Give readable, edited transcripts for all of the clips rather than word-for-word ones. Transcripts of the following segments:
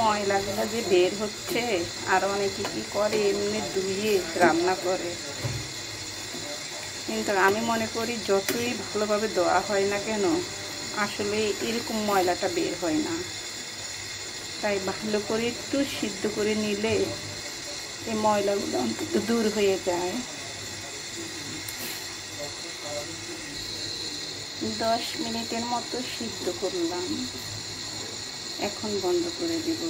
ময়লাগুলো যে বের হচ্ছে, আর অনেকে কি করে এমনি ধুয়ে রান্না করে, কিন্তু আমি মনে করি যতই ভালোভাবে ধোয়া হয় না কেন আসলে এরকম ময়লাটা বের হয় না। তাই ভালো করে একটু সিদ্ধ করে নিলে এই ময়লাগুলো অন্তত দূর হয়ে যায়। 10 মিনিটের মতো সিদ্ধ করলাম, এখন বন্ধ করে দেব।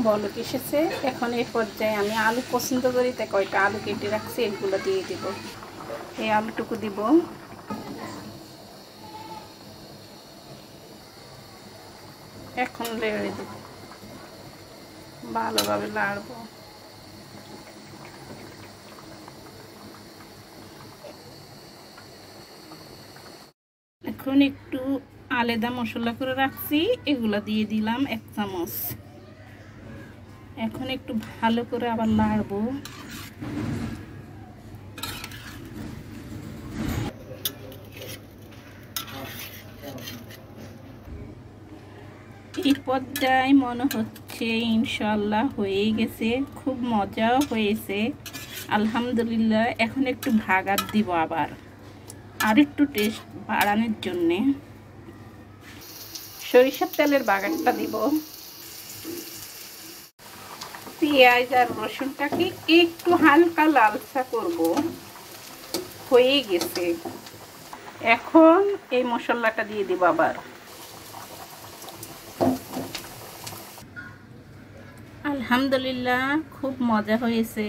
বলক এসেছে। এখন এই পর্যায়ে আমি আলু পছন্দ করি, তাই কয়টা আলু কেটে রাখছি, এগুলো দিয়ে দিব। এই আলুটুকু দিব। এখন লেড়ে দেব, ভালোভাবে নাড়ব। এখন একটু আলাদা মশলা করে রাখছি, এগুলো দিয়ে দিলাম 1 চামচ। এখন একটু ভালো করে আবার নাড়বো। এই পর্যায়ে মনে হচ্ছে ইনশাআল্লাহ হয়ে গেছে, খুব মজাও হয়েছে আলহামদুলিল্লাহ। এখন একটু ভাগার দিব আবার, আর একটু টেস্ট বাড়ানোর জন্যে সরিষার তেলের বাগারটা দিব। পেঁয়াজ আর রসুনটাকে একটু হালকা লালচা করব, হয়ে গেছে। এখন এই মশলাটা দিয়ে দিব আবার। আলহামদুলিল্লাহ খুব মজা হয়েছে।